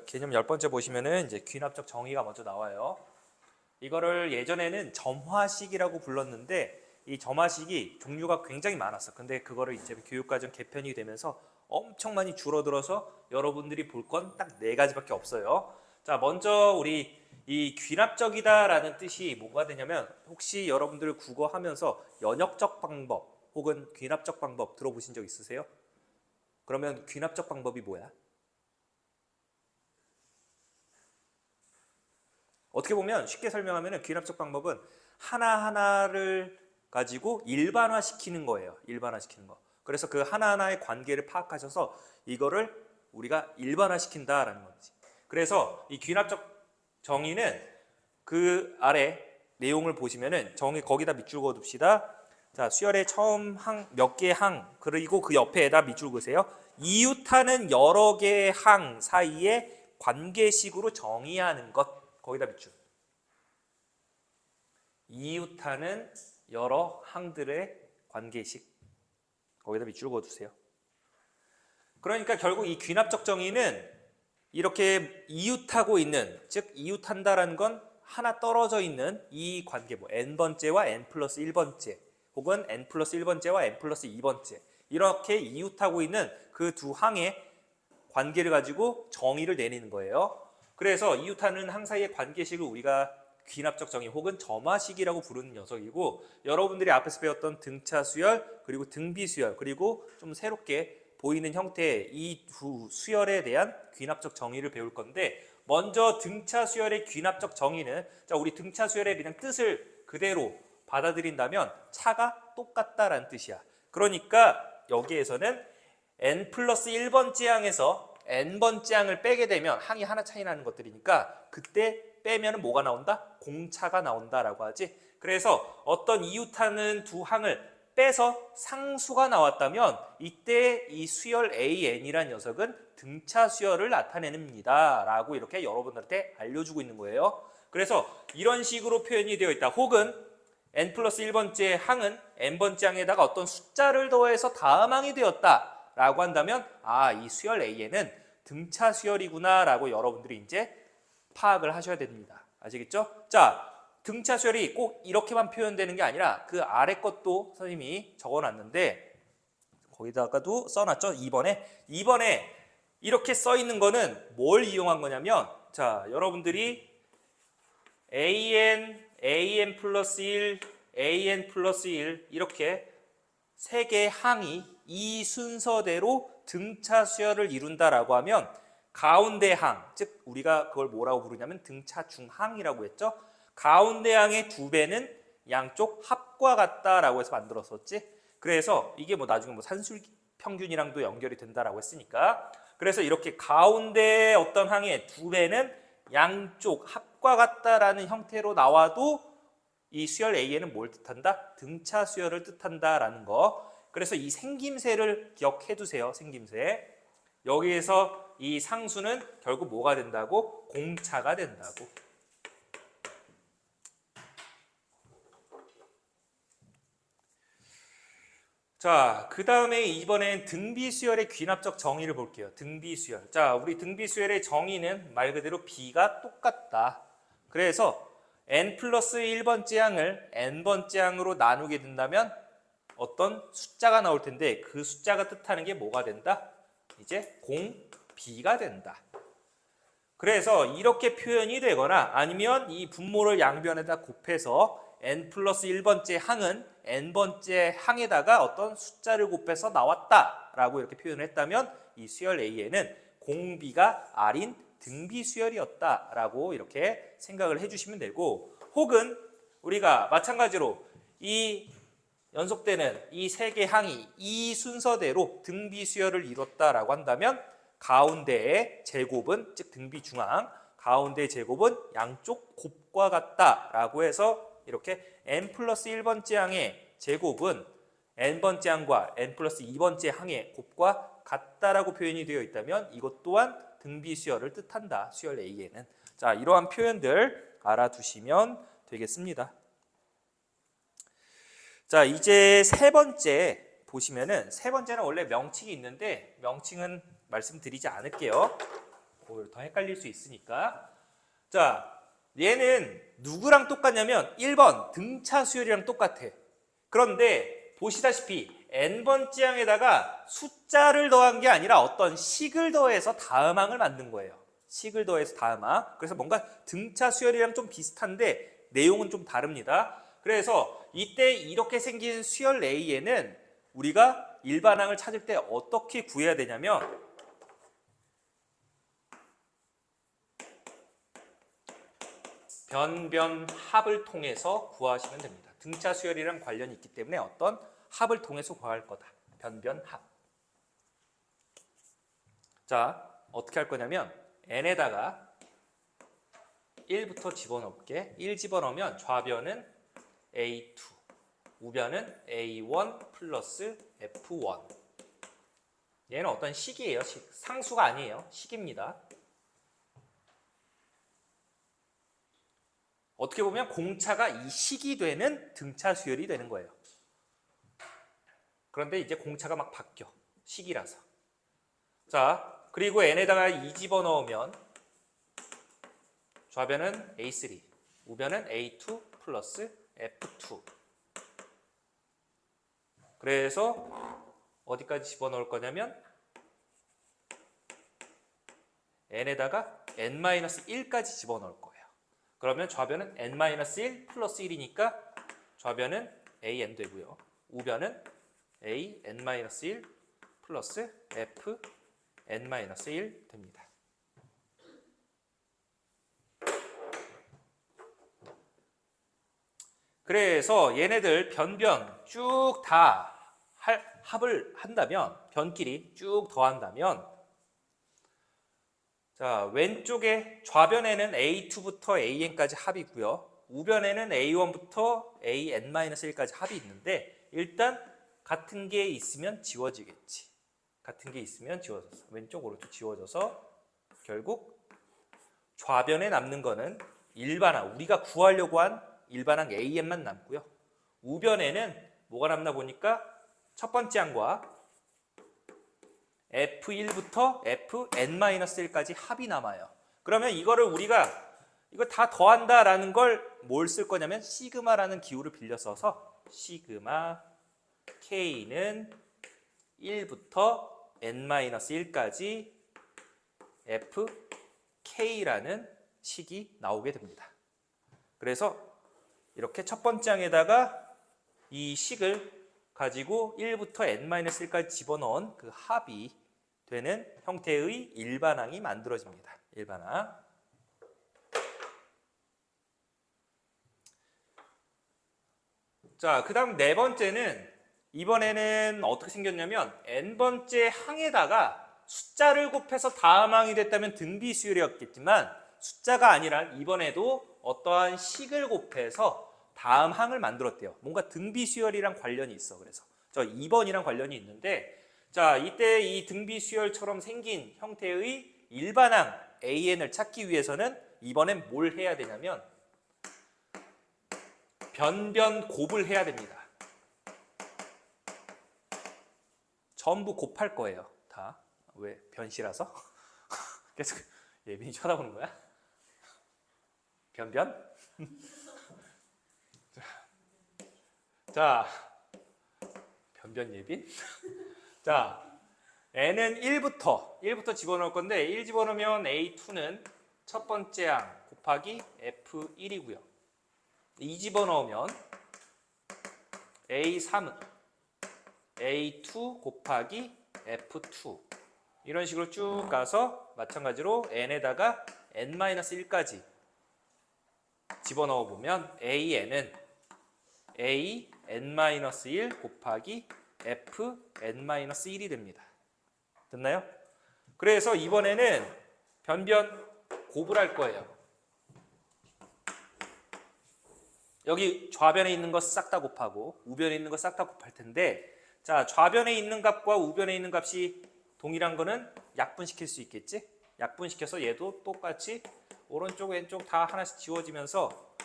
개념 10번째 보시면은 이제 귀납적 정의가 먼저 나와요. 이거를 예전에는 점화식이라고 불렀는데 이 점화식이 종류가 굉장히 많았어. 근데 그거를 이제 교육과정 개편이 되면서 엄청 많이 줄어들어서 여러분들이 볼 건 딱 4가지밖에 없어요. 자, 먼저 우리 이 귀납적이다라는 뜻이 뭐가 되냐면 혹시 여러분들 국어 하면서 연역적 방법 혹은 귀납적 방법 들어보신 적 있으세요? 그러면 귀납적 방법이 뭐야? 어떻게 보면 쉽게 설명하면 귀납적 방법은 하나하나를 가지고 일반화시키는 거예요. 일반화시키는 거. 그래서 그 하나하나의 관계를 파악하셔서 이거를 우리가 일반화시킨다라는 거지. 그래서 이 귀납적 정의는 그 아래 내용을 보시면은 정의 거기다 밑줄 그어둡시다. 자, 수열의 처음 몇 개의 항 그리고 그 옆에다 밑줄 그으세요. 이웃하는 여러 개의 항 사이에 관계식으로 정의하는 것 거기다 밑줄. 이웃하는 여러 항들의 관계식 거기다 밑줄 그어두세요. 그러니까 결국 이 귀납적 정의는 이렇게 이웃하고 있는, 즉 이웃한다라는 건 하나 떨어져 있는 이 관계, 뭐 n번째와 n 플러스 1번째 혹은 n 플러스 1번째와 n 플러스 2번째 이렇게 이웃하고 있는 그 두 항의 관계를 가지고 정의를 내리는 거예요. 그래서 이웃하는 항 사이의 관계식을 우리가 귀납적 정의 혹은 점화식이라고 부르는 녀석이고, 여러분들이 앞에서 배웠던 등차 수열 그리고 등비 수열 그리고 좀 새롭게 보이는 형태의 이 두 수열에 대한 귀납적 정의를 배울 건데, 먼저 등차 수열의 귀납적 정의는, 자, 우리 등차 수열의 그냥 뜻을 그대로 받아들인다면 차가 똑같다라는 뜻이야. 그러니까 여기에서는 n 플러스 1번째 항에서 n번째 항을 빼게 되면 항이 하나 차이 나는 것들이니까 그때 빼면 뭐가 나온다? 공차가 나온다라고 하지. 그래서 어떤 이웃하는 두 항을 빼서 상수가 나왔다면 이때 이 수열 AN이라는 녀석은 등차 수열을 나타냅니다 라고 이렇게 여러분들한테 알려주고 있는 거예요. 그래서 이런 식으로 표현이 되어 있다. 혹은 n 플러스 1번째 항은 n번째 항에다가 어떤 숫자를 더해서 다음 항이 되었다 라고 한다면 이 수열 A에는 등차 수열이구나 라고 여러분들이 이제 파악을 하셔야 됩니다. 아시겠죠? 자, 등차 수열이 꼭 이렇게만 표현되는 게 아니라 그 아래 것도 선생님이 적어놨는데 거기다가도 써놨죠. 2번에 이렇게 써있는 거는 뭘 이용한 거냐면, 자, 여러분들이 AN 플러스 1, AN 플러스 1 이렇게 세 개의 항이 이 순서대로 등차 수열을 이룬다라고 하면 가운데 항, 즉 우리가 그걸 뭐라고 부르냐면 등차 중항이라고 했죠. 가운데 항의 2배는 양쪽 합과 같다라고 해서 만들었었지. 그래서 이게 뭐 나중에 뭐 산술 평균이랑도 연결이 된다라고 했으니까, 그래서 이렇게 가운데 어떤 항의 2배는 양쪽 합과 같다라는 형태로 나와도 이 수열 A에는 뭘 뜻한다? 등차 수열을 뜻한다라는 거. 그래서 이 생김새를 기억해 두세요. 생김새. 여기에서 이 상수는 결국 뭐가 된다고? 공차가 된다고. 자, 그 다음에 이번엔 등비수열의 귀납적 정의를 볼게요. 등비수열. 자, 우리 등비수열의 정의는 말 그대로 B가 똑같다. 그래서 n 플러스 1번째 항을 n번째 항으로 나누게 된다면 어떤 숫자가 나올 텐데 그 숫자가 뜻하는 게 뭐가 된다? 이제 공비가 된다. 그래서 이렇게 표현이 되거나 아니면 이 분모를 양변에다 곱해서 n 플러스 1번째 항은 n번째 항에다가 어떤 숫자를 곱해서 나왔다라고 이렇게 표현을 했다면 이 수열 A에는 공비가 R인 등비 수열이었다라고 이렇게 생각을 해주시면 되고, 혹은 우리가 마찬가지로 이 연속되는 이 세 개 항이 이 순서대로 등비 수열을 이뤘다라고 한다면 가운데의 제곱은, 즉 등비 중앙 가운데의 제곱은 양쪽 곱과 같다라고 해서 이렇게 n 플러스 1번째 항의 제곱은 n번째 항과 n 플러스 2번째 항의 곱과 같다라고 표현이 되어 있다면 이것 또한 등비 수열을 뜻한다. 수열 A에는. 자, 이러한 표현들 알아두시면 되겠습니다. 자, 이제 세 번째 보시면은, 세 번째는 원래 명칭이 있는데 명칭은 말씀드리지 않을게요. 오히려 더 헷갈릴 수 있으니까. 자, 얘는 누구랑 똑같냐면 1번 등차 수열이랑 똑같아. 그런데 보시다시피 n번째 항에다가 숫자를 더한 게 아니라 어떤 식을 더해서 다음항을 만든 거예요. 식을 더해서 다음항. 그래서 뭔가 등차 수열이랑 좀 비슷한데 내용은 좀 다릅니다. 그래서 이때 이렇게 생긴 수열 A에는 우리가 일반항을 찾을 때 어떻게 구해야 되냐면 변변합을 통해서 구하시면 됩니다. 등차 수열이랑 관련이 있기 때문에 어떤 합을 통해서 구할 거다. 변변합. 자, 어떻게 할 거냐면 n에다가 1부터 집어넣을게. 1 집어넣으면 좌변은 A2, 우변은 A1 플러스 F1. 얘는 어떤 식이에요. 식. 상수가 아니에요. 식입니다. 어떻게 보면 공차가 이 식이 되는 등차 수열이 되는 거예요. 그런데 이제 공차가 막 바뀌어. 식이라서. 자, 그리고 n에다가 2 집어넣으면 좌변은 A3, 우변은 A2 플러스 F2. 그래서 어디까지 집어넣을 거냐면 n에다가 n-1까지 집어넣을 거예요. 그러면 좌변은 n-1 플러스 1이니까 좌변은 an 되고요. 우변은 an-1 플러스 fn-1 됩니다. 그래서 얘네들 변변 쭉 다 합을 한다면, 변끼리 쭉 더한다면, 자, 왼쪽에 좌변에는 A2부터 AN까지 합이고요. 우변에는 A1부터 AN-1까지 합이 있는데 일단 같은 게 있으면 지워지겠지. 같은 게 있으면 지워져서 왼쪽 오른쪽 지워져서 결국 좌변에 남는 거는 일반항, 우리가 구하려고 한 일반항 AN만 남고요. 우변에는 뭐가 남나 보니까 첫 번째 항과 F1부터 Fn-1까지 합이 남아요. 그러면 이거를 우리가 이거 다 더한다라는 걸 뭘 쓸 거냐면 시그마라는 기호를 빌려 써서 시그마 K는 1부터 n-1까지 FK라는 식이 나오게 됩니다. 그래서 이렇게 첫 번째 항에다가 이 식을 가지고 1부터 n-1까지 집어넣은 그 합이 되는 형태의 일반항이 만들어집니다. 일반항. 자, 그 다음 네 번째는 이번에는 어떻게 생겼냐면 n번째 항에다가 숫자를 곱해서 다음 항이 됐다면 등비수열이었겠지만 숫자가 아니라 이번에도 어떠한 식을 곱해서 다음 항을 만들었대요. 뭔가 등비수열이랑 관련이 있어. 그래서 저 2번이랑 관련이 있는데, 자, 이때 이 등비수열처럼 생긴 형태의 일반항 AN을 찾기 위해서는 이번엔 뭘 해야 되냐면 변변 곱을 해야 됩니다. 전부 곱할 거예요. 다. 왜? 변시라서? 계속 예빈이 쳐다보는 거야? 변변? 자, 변변 예빈? 자, n은 1부터 집어넣을 건데 1 집어넣으면 A2는 첫 번째 항 곱하기 F1이고요. 2 집어넣으면 A3은 A2 곱하기 F2 이런 식으로 쭉 가서 마찬가지로 n에다가 n-1까지 집어넣어 보면 AN은 AN-1 곱하기 FN-1이 됩니다. 됐나요? 그래서 이번에는 변변 곱을 할 거예요. 여기 좌변에 있는 거 싹 다 곱하고 우변에 있는 거 싹 다 곱할 텐데, 자, 좌변에 있는 값과 우변에 있는 값이 동일한 거는 약분시킬 수 있겠지? 약분시켜서 얘도 똑같이 오른쪽 왼쪽 다 하나씩 지워지면서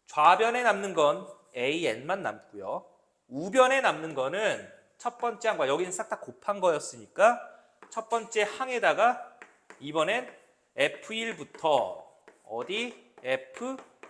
좌변에 남는 건 AN만 남고요. 우변에 남는 거는 첫 번째 항과 여기는 싹 다 곱한 거였으니까 첫 번째 항에다가 이번엔 F1부터 어디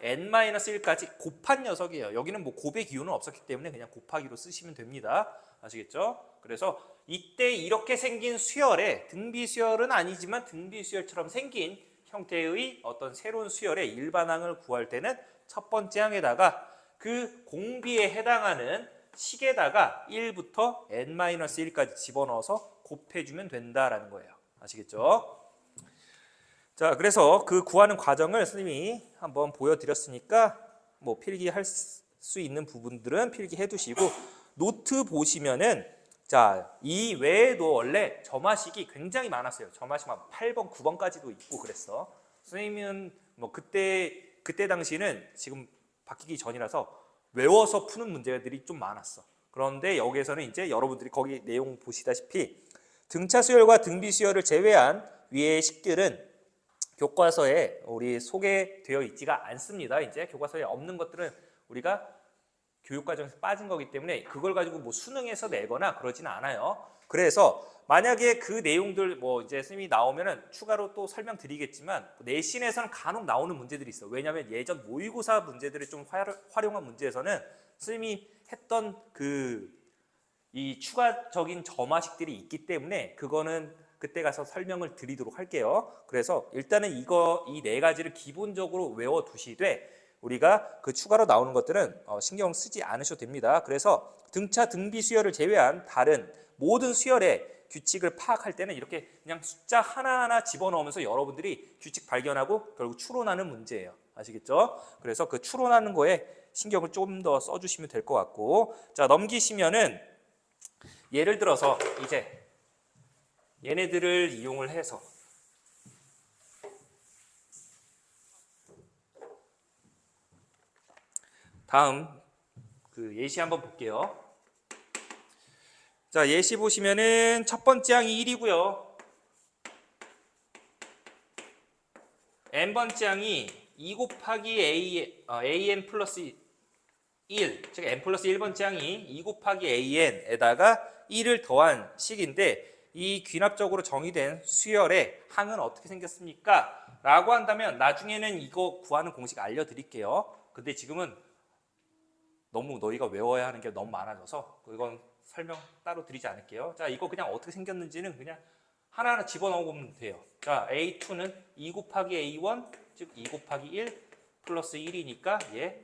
Fn-1까지 곱한 녀석이에요. 여기는 뭐 곱의 기호는 없었기 때문에 그냥 곱하기로 쓰시면 됩니다. 아시겠죠? 그래서 이때 이렇게 생긴 수열에 등비 수열은 아니지만 등비 수열처럼 생긴 형태의 어떤 새로운 수열의 일반항을 구할 때는 첫 번째 항에다가 그 공비에 해당하는 식에다가 1부터 n-1까지 집어넣어서 곱해주면 된다라는 거예요. 아시겠죠? 자, 그래서 그 구하는 과정을 선생님이 한번 보여드렸으니까 뭐 필기할 수 있는 부분들은 필기해 두시고 노트 보시면은 자, 이 외에도 원래 점화식이 굉장히 많았어요. 점화식 막 8번, 9번까지도 있고 그랬어. 선생님은 뭐 그때 당시는 지금 바뀌기 전이라서 외워서 푸는 문제들이 좀 많았어. 그런데 여기에서는 이제 여러분들이 거기 내용 보시다시피 등차 수열과 등비 수열을 제외한 위의 식들은 교과서에 우리 소개되어 있지가 않습니다. 이제 교과서에 없는 것들은 우리가 교육과정에서 빠진 거기 때문에 그걸 가지고 뭐 수능에서 내거나 그러지는 않아요. 그래서 만약에 그 내용들 뭐 이제 선생님이 나오면은 추가로 또 설명드리겠지만 내신에서는 간혹 나오는 문제들이 있어. 왜냐하면 예전 모의고사 문제들을 좀 활용한 문제에서는 선생님이 했던 이 추가적인 점화식들이 있기 때문에 그거는 그때 가서 설명을 드리도록 할게요. 그래서 일단은 이 네 가지를 기본적으로 외워두시되 우리가 그 추가로 나오는 것들은 신경 쓰지 않으셔도 됩니다. 그래서 등차 등비 수열을 제외한 다른 모든 수열의 규칙을 파악할 때는 이렇게 그냥 숫자 하나하나 집어넣으면서 여러분들이 규칙 발견하고 결국 추론하는 문제예요. 아시겠죠? 그래서 그 추론하는 거에 신경을 좀 더 써주시면 될 것 같고, 자, 넘기시면은 예를 들어서 이제 얘네들을 이용을 해서 다음 그 예시 한번 볼게요. 자, 예시 보시면은 첫 번째 항이 1이고요. n번째 항이 2 곱하기 an 플러스 1, 즉 n 플러스 1번째 항이 2 곱하기 an에다가 1을 더한 식인데 이 귀납적으로 정의된 수열의 항은 어떻게 생겼습니까? 라고 한다면 나중에는 이거 구하는 공식 알려드릴게요. 근데 지금은 너무 너희가 외워야 하는 게 너무 많아져서 이건 설명 따로 드리지 않을게요. 자, 이거 그냥 어떻게 생겼는지는 그냥 하나하나 집어넣으면 돼요. 자, A2는 2 곱하기 A1, 즉 2 곱하기 1 플러스 1이니까 얘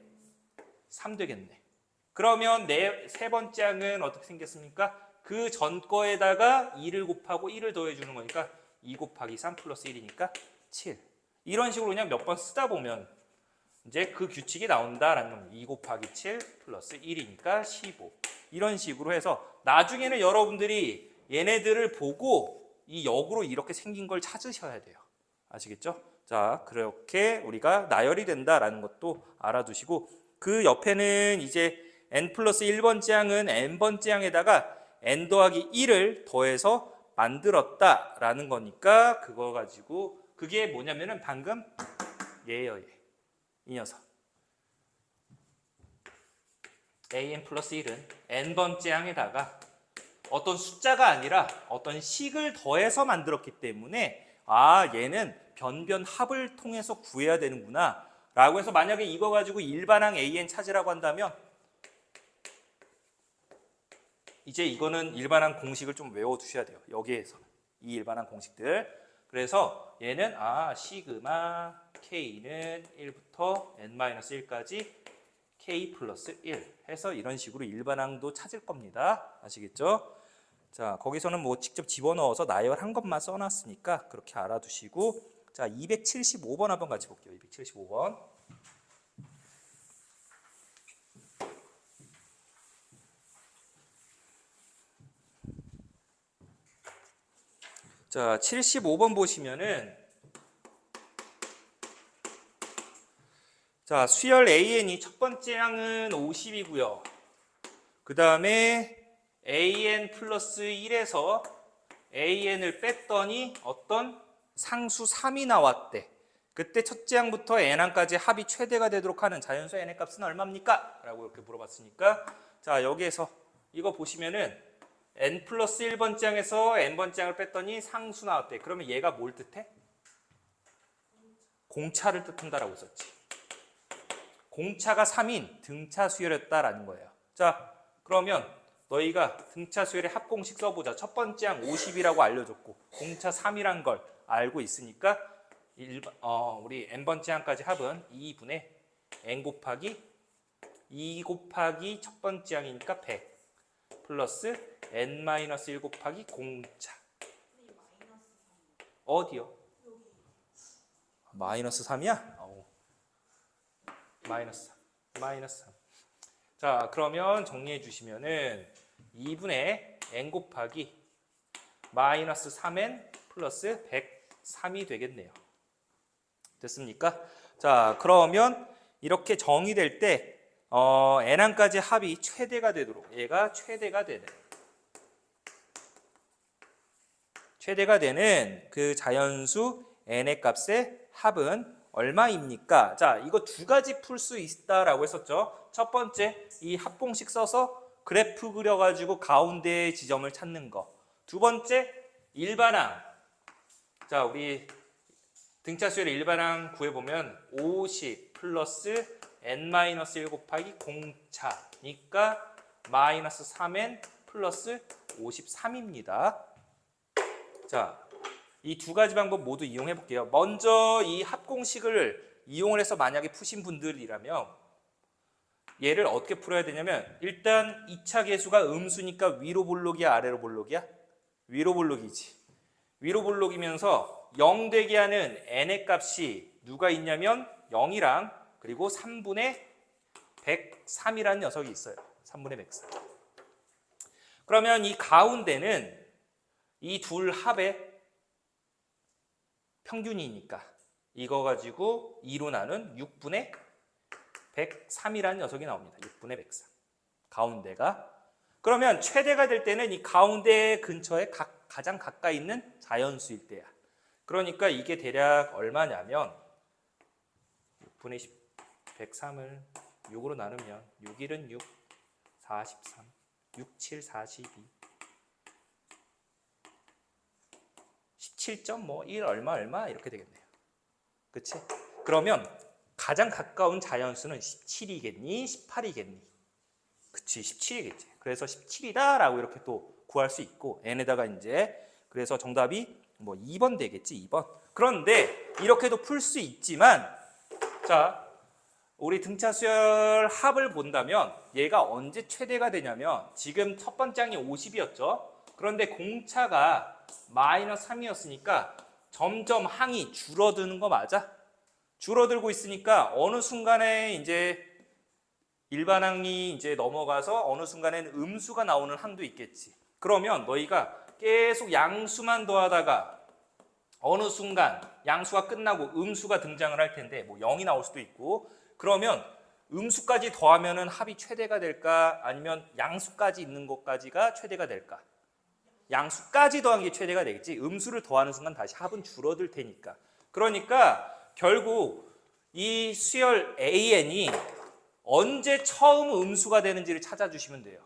3 되겠네. 그러면 세 번째 항은 어떻게 생겼습니까? 그 전 거에다가 2를 곱하고 1을 더해주는 거니까 2 곱하기 3 플러스 1이니까 7. 이런 식으로 그냥 몇 번 쓰다 보면 이제 그 규칙이 나온다라는 겁니다. 2 곱하기 7 플러스 1이니까 15. 이런 식으로 해서 나중에는 여러분들이 얘네들을 보고 이 역으로 이렇게 생긴 걸 찾으셔야 돼요. 아시겠죠? 자, 그렇게 우리가 나열이 된다라는 것도 알아두시고 그 옆에는 이제 n 플러스 1번째 항은 n번째 항에다가 n 더하기 1을 더해서 만들었다라는 거니까 그거 가지고 그게 뭐냐면은 방금 얘예요, 얘. 이 녀석. an 플러스 1은 n번째 항에다가 어떤 숫자가 아니라 어떤 식을 더해서 만들었기 때문에 아, 얘는 변변 합을 통해서 구해야 되는구나 라고 해서 만약에 이거 가지고 일반항 an 찾으라고 한다면 이제 이거는 일반항 공식을 좀 외워두셔야 돼요. 여기에서 이 일반항 공식들. 그래서 얘는 시그마 k는 1부터 n-1까지 k 플러스 1 해서 이런 식으로 일반항도 찾을 겁니다. 아시겠죠? 자, 거기서는 뭐 직접 집어넣어서 나열한 것만 써놨으니까 그렇게 알아두시고, 자, 275번 한번 같이 볼게요. 275번. 자, 75번 보시면은 자, 수열 AN이 첫 번째 항은 50이고요. 그 다음에 AN 플러스 1에서 AN을 뺐더니 어떤 상수 3이 나왔대. 그때 첫째 항부터 n항까지 합이 최대가 되도록 하는 자연수 n의 값은 얼마입니까? 라고 이렇게 물어봤으니까 자, 여기에서 이거 보시면은 n 플러스 1번장에서 n번장을 뺐더니 상수 나왔대. 그러면 얘가 뭘 뜻해? 공차를 뜻한다라고 썼지. 공차가 3인 등차 수열이었다라는 거예요. 자, 그러면 너희가 등차 수열의 합공식 써보자. 첫 번째 항 50이라고 알려줬고 공차 3이란 걸 알고 있으니까 우리 n번째 항까지 합은 2분의 n 곱하기 2 곱하기 첫 번째 항이니까 100 플러스 n-1 곱하기 공차. 어디요? 마이너스 3이야? 마이너스 3. 자, 그러면 정리해 주시면은 2분의 n 곱하기 마이너스 3n 플러스 103이 되겠네요. 됐습니까? 자, 그러면 이렇게 정의될 때 n항까지 합이 최대가 되도록 얘가 최대가 되는 그 자연수 n의 값의 합은 얼마입니까? 자, 이거 두 가지 풀 수 있다라고 했었죠. 첫 번째, 이 합공식 써서 그래프 그려가지고 가운데의 지점을 찾는 거. 두 번째, 일반항. 자, 우리 등차 수열의 일반항 구해보면 50 플러스 n-1 곱하기 공차니까 마이너스 3n 플러스 53입니다. 자, 이 두 가지 방법 모두 이용해 볼게요. 먼저 이 합공식을 이용을 해서 만약에 푸신 분들이라면 얘를 어떻게 풀어야 되냐면 일단 2차 계수가 음수니까 위로 볼록이야 아래로 볼록이야? 위로 볼록이지. 위로 볼록이면서 0 되게 하는 n의 값이 누가 있냐면 0이랑 그리고 3분의 103이라는 녀석이 있어요. 3분의 103. 그러면 이 가운데는 이 둘 합의 평균이니까 이거 가지고 2로 나눈 6분의 103이라는 녀석이 나옵니다. 6분의 103. 가운데가. 그러면 최대가 될 때는 이 가운데 근처에 가장 가까이 있는 자연수일 때야. 그러니까 이게 대략 얼마냐면 6분의 103을 6으로 나누면 6일은 6, 43, 6, 7, 42, 17.1 얼마 이렇게 되겠네요. 그치? 그러면 가장 가까운 자연수는 17이겠니? 18이겠니? 그치, 17이겠지. 그래서 17이다 라고 이렇게 또 구할 수 있고 n에다가 이제 그래서 정답이 뭐 2번 되겠지, 2번. 그런데 이렇게도 풀 수 있지만 자, 우리 등차 수열 합을 본다면 얘가 언제 최대가 되냐면 지금 첫 번째 항이 50이었죠. 그런데 공차가 마이너스 3이었으니까 점점 항이 줄어드는 거 맞아? 줄어들고 있으니까 어느 순간에 이제 일반항이 이제 넘어가서 어느 순간에는 음수가 나오는 항도 있겠지. 그러면 너희가 계속 양수만 더하다가 어느 순간 양수가 끝나고 음수가 등장을 할 텐데 뭐 0이 나올 수도 있고 그러면 음수까지 더하면은 합이 최대가 될까? 아니면 양수까지 있는 것까지가 최대가 될까? 양수까지 더한 게 최대가 되겠지. 음수를 더하는 순간 다시 합은 줄어들 테니까. 그러니까 결국 이 수열 AN이 언제 처음 음수가 되는지를 찾아주시면 돼요.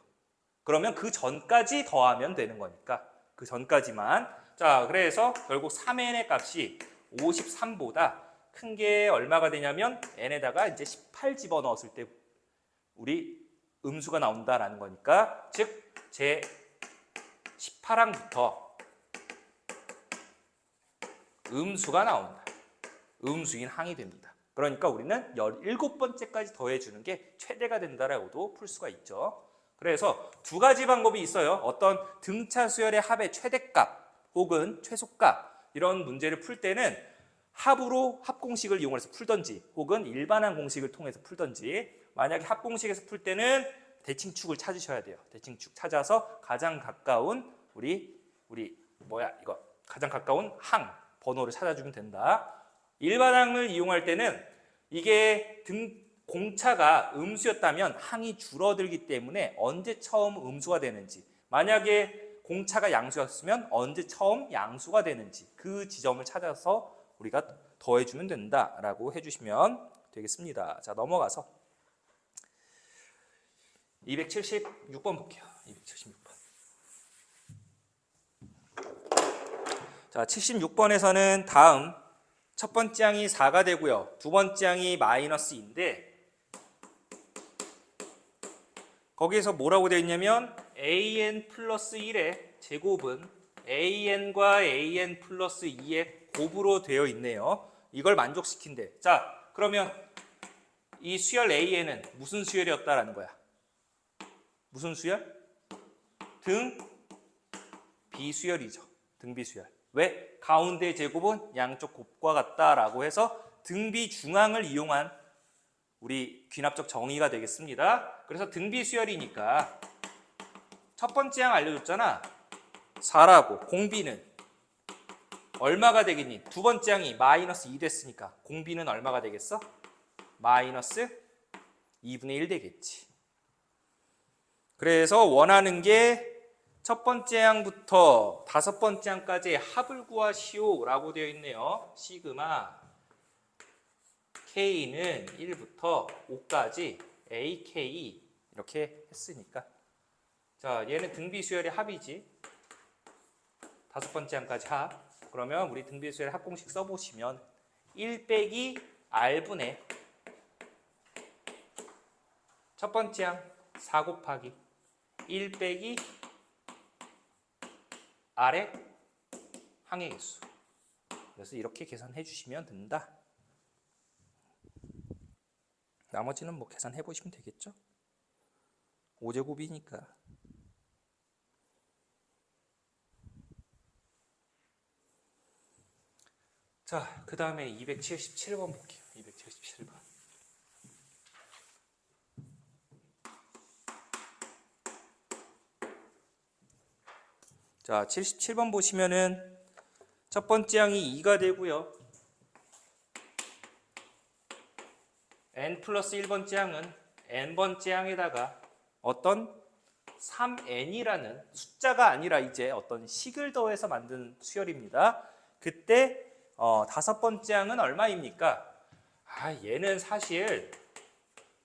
그러면 그 전까지 더하면 되는 거니까 그 전까지만. 자, 그래서 결국 3n의 값이 53보다 큰 게 얼마가 되냐면 n에다가 이제 18 집어넣었을 때 우리 음수가 나온다라는 거니까 즉 제 18항부터 음수가 나온다. 음수인 항이 됩니다. 그러니까 우리는 17번째까지 더해주는 게 최대가 된다라고도 풀 수가 있죠. 그래서 두 가지 방법이 있어요. 어떤 등차 수열의 합의 최대값 혹은 최소값 이런 문제를 풀 때는 합으로 합공식을 이용해서 풀던지 혹은 일반항 공식을 통해서 풀던지 만약에 합공식에서 풀 때는 대칭축을 찾으셔야 돼요. 대칭축 찾아서 가장 가까운 가장 가까운 항 번호를 찾아주면 된다. 일반항을 이용할 때는 이게 공차가 음수였다면 항이 줄어들기 때문에 언제 처음 음수가 되는지 만약에 공차가 양수였으면 언제 처음 양수가 되는지 그 지점을 찾아서 우리가 더해주면 된다라고 해주시면 되겠습니다. 자, 넘어가서 276번 볼게요. 276번. 자, 76번에서는 다음 첫 번째 항이 4가 되고요. 두 번째 항이 마이너스 2인데 거기에서 뭐라고 되어 있냐면 an 플러스 1의 제곱은 an과 an 플러스 2의 곱으로 되어 있네요. 이걸 만족시킨대. 자, 그러면 이 수열 an은 무슨 수열이었다라는 거야? 무슨 수열? 등 비수열이죠. 등 비수열. 왜? 가운데 제곱은 양쪽 곱과 같다라고 해서 등비 중앙을 이용한 우리 귀납적 정의가 되겠습니다. 그래서 등비 수열이니까 첫 번째 항 알려줬잖아. 4라고. 공비는 얼마가 되겠니? 두 번째 항이 마이너스 2 됐으니까 공비는 얼마가 되겠어? 마이너스 2분의 1 되겠지. 그래서 원하는 게 첫 번째 항부터 다섯 번째 항까지의 합을 구하시오라고 되어 있네요. 시그마 K는 1부터 5까지 AK 이렇게 했으니까. 자, 얘는 등비수열의 합이지. 다섯 번째 항까지 합. 그러면 우리 등비수열 합공식 써보시면 1 빼기 R분의 첫 번째 항 4 곱하기 1 빼기 R의 항의 개수. 그래서 이렇게 계산해 주시면 된다. 나머지는 뭐 계산해 보시면 되겠죠? 5제곱이니까. 자, 그 다음에 277번 볼게요. 277번. 자, 77번 보시면은 첫 번째 항이 2가 되고요. n 플러스 1번째 항은 n번째 항에다가 어떤 3n이라는 숫자가 아니라 이제 어떤 식을 더해서 만든 수열입니다. 그때 다섯 번째 항은 얼마입니까? 얘는 사실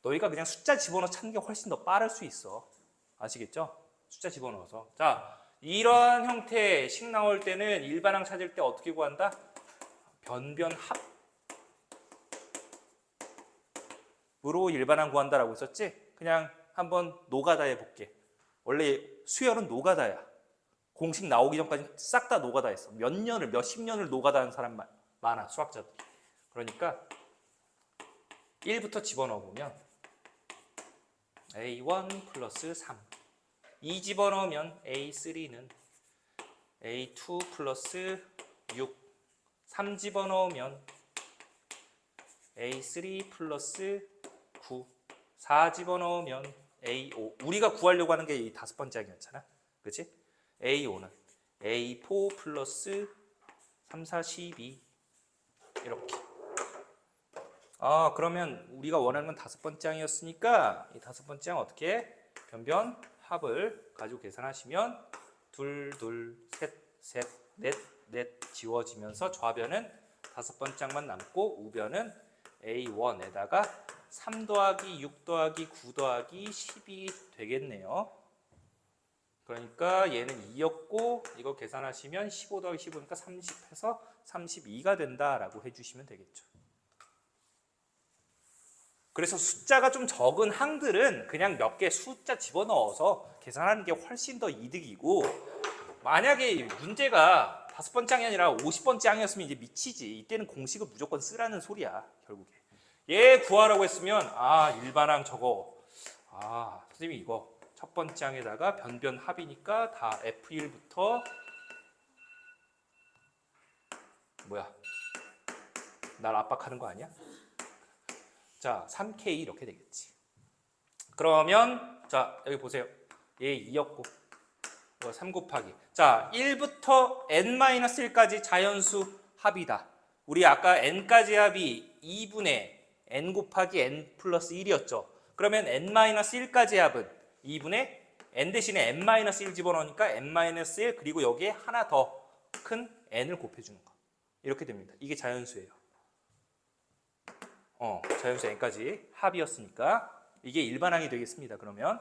너희가 그냥 숫자 집어넣어 찾는 게 훨씬 더 빠를 수 있어. 아시겠죠? 숫자 집어넣어서. 자, 이러한 형태의 식 나올 때는 일반항 찾을 때 어떻게 구한다? 변변합으로 일반항 구한다라고 했었지? 그냥 한번 노가다 해볼게. 원래 수열은 노가다야. 공식 나오기 전까지 싹 다 노가다 했어. 몇십 년을 노가다 하는 사람 많아, 수학자들. 그러니까 1부터 집어넣어보면 A1 플러스 3. 2 집어넣으면 A3는 A2 플러스 6. 3 집어넣으면 A3 플러스 9. 4 집어넣으면 A5. 우리가 구하려고 하는 게 이 다섯 번째 항이었잖아. 그치? A5는 A4 플러스 3, 4, 12. 이렇게. 그러면 우리가 원하는 건 다섯 번째 항이었으니까 이 다섯 번째 항 어떻게? 변변 합을 가지고 계산하시면 둘, 둘, 셋, 셋, 넷, 넷 지워지면서 좌변은 다섯 번째 항만 남고 우변은 A1에다가 3 더하기 6 더하기 9 더하기 10이 되겠네요. 그러니까 얘는 2였고 이거 계산하시면 15 더하기 15니까 30 해서 32가 된다라고 해주시면 되겠죠. 그래서 숫자가 좀 적은 항들은 그냥 몇 개 숫자 집어넣어서 계산하는 게 훨씬 더 이득이고, 만약에 문제가 다섯 번째 항이 아니라 50번째 항이었으면 이제 미치지. 이때는 공식을 무조건 쓰라는 소리야, 결국에. 얘 구하라고 했으면 일반항 저거 선생님 이거 첫 번째 항에다가 변변 합이니까 다 F1부터 뭐야? 날 압박하는 거 아니야? 자, 3K 이렇게 되겠지. 그러면 자, 여기 보세요. 얘 2였고 이거 3 곱하기. 자, 1부터 n-1까지 자연수 합이다. 우리 아까 n까지 합이 2분의 n 곱하기 n 플러스 1이었죠. 그러면 n-1까지 합은 2분의 n 대신에 n-1 집어넣으니까 n-1 그리고 여기에 하나 더 큰 n을 곱해주는 거. 이렇게 됩니다. 이게 자연수예요. 자연수 n까지 합이었으니까 이게 일반항이 되겠습니다. 그러면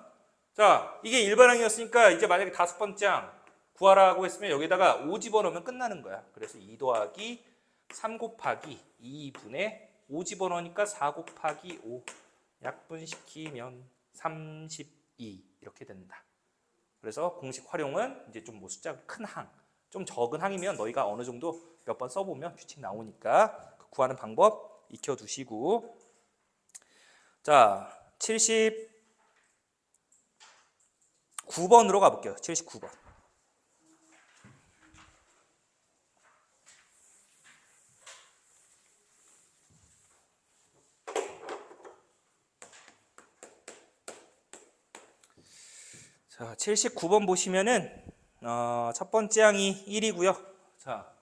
자, 이게 일반항이었으니까 이제 만약에 다섯 번째 항 구하라고 했으면 여기다가 5 집어넣으면 끝나는 거야. 그래서 2 더하기 3 곱하기 2분의 5 집어넣으니까 4 곱하기 5 약분시키면 32 이렇게 된다. 그래서 공식 활용은 이제 좀 뭐 숫자가 큰 항, 좀 적은 항이면 너희가 어느 정도 몇 번 써보면 규칙 나오니까 구하는 방법 익혀두시고, 자 79번으로 가볼게요. 79번. 자 79번 보시면은 첫 번째 항이 1이고요. 자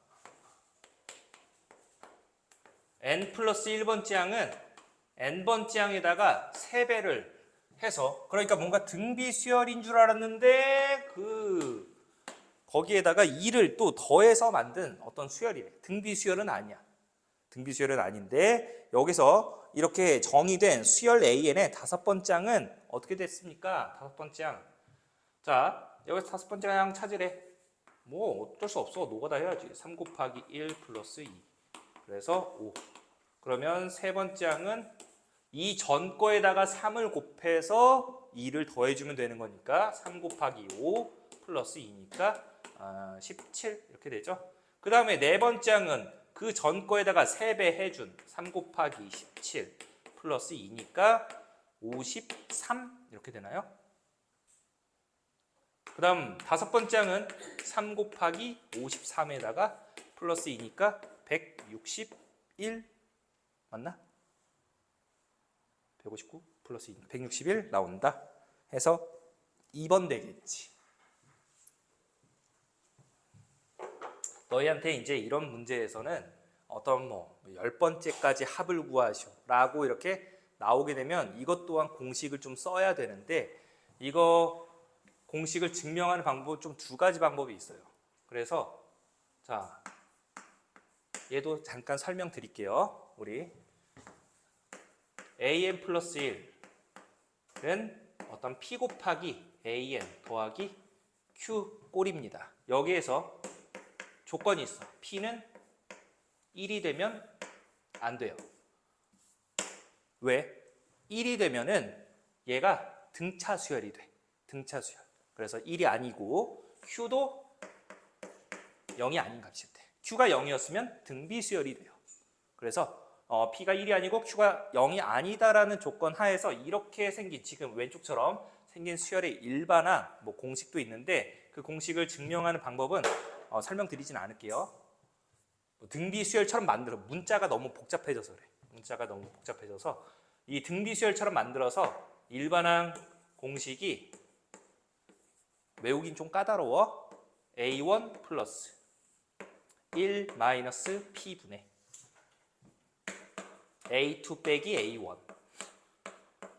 n 플러스 1번째 항은 n번째 항에다가 3배를 해서, 그러니까 뭔가 등비 수열인 줄 알았는데 거기에다가 2를 또 더해서 만든 어떤 수열이래. 등비 수열은 아니야. 등비 수열은 아닌데 여기서 이렇게 정의된 수열 AN의 5번째 항은 어떻게 됐습니까? 5번째 항. 자 여기서 5번째 항 찾으래. 뭐 어쩔 수 없어. 노가다 해야지. 3 곱하기 1 플러스 2. 그래서 5. 그러면 세 번째 항은 이 전 거에다가 3을 곱해서 2를 더해주면 되는 거니까 3 곱하기 5 플러스 2니까 17 이렇게 되죠. 그 다음에 네 번째 항은 그 전 거에다가 3배 해준 3 곱하기 17 플러스 2니까 53 이렇게 되나요? 그 다음 다섯 번째 항은 3 곱하기 53에다가 플러스 2니까 161 맞나? 159 플러스 2 161 나온다 해서 2번 되겠지. 너희한테 이제 이런 문제에서는 어떤 10번째까지 합을 구하시오 라고 이렇게 나오게 되면 이것 또한 공식을 좀 써야 되는데, 이거 공식을 증명하는 방법 좀 2가지 방법이 있어요. 그래서 자 얘도 잠깐 설명드릴게요. 우리 an 플러스 1은 어떤 p 곱하기 an 더하기 q 꼴입니다. 여기에서 조건이 있어. p는 1이 되면 안 돼요. 왜? 1이 되면은 얘가 등차 수열이 돼. 등차 수열. 그래서 1이 아니고 q도 0이 아닌 값일 때. q가 0이었으면 등비 수열이 돼요. 그래서 p가 1이 아니고 q가 0이 아니다라는 조건 하에서 이렇게 생긴, 지금 왼쪽처럼 생긴 수열의 일반화 공식도 있는데, 그 공식을 증명하는 방법은 설명드리진 않을게요. 등비 수열처럼 만들어, 문자가 너무 복잡해져서 그래. 문자가 너무 복잡해져서 이 등비 수열처럼 만들어서 일반항 공식이 외우긴 좀 까다로워. a1 플러스 1 마이너스 p분의 a2 빼기 a1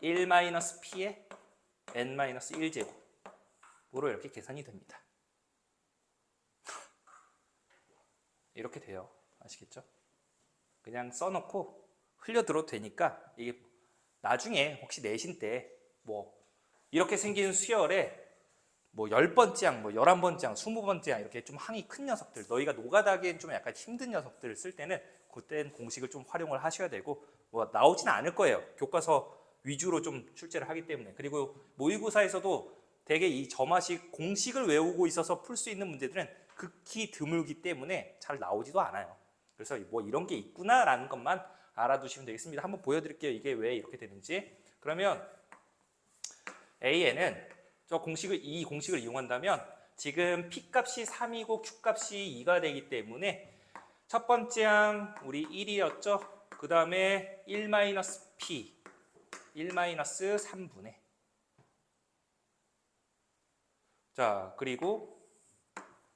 1 마이너스 p의 n 마이너스 1제곱으로 이렇게 계산이 됩니다. 이렇게 돼요. 아시겠죠? 그냥 써놓고 흘려들어도 되니까, 이게 나중에 혹시 내신 때 이렇게 생긴 수열에 10번째 항, 11번째 항, 20번째 항 이렇게 좀 항이 큰 녀석들, 너희가 노가다기엔 좀 약간 힘든 녀석들을 쓸 때는 그때는 공식을 좀 활용을 하셔야 되고, 나오지는 않을 거예요. 교과서 위주로 좀 출제를 하기 때문에. 그리고 모의고사에서도 되게 이 점화식 공식을 외우고 있어서 풀 수 있는 문제들은 극히 드물기 때문에 잘 나오지도 않아요. 그래서 이런 게 있구나라는 것만 알아두시면 되겠습니다. 한번 보여드릴게요. 이게 왜 이렇게 되는지. 그러면 AN은 이 공식을 이용한다면 지금 P값이 3이고 Q값이 2가 되기 때문에 첫 번째 항 우리 1이었죠. 그 다음에 1-P 1-3분의, 자 그리고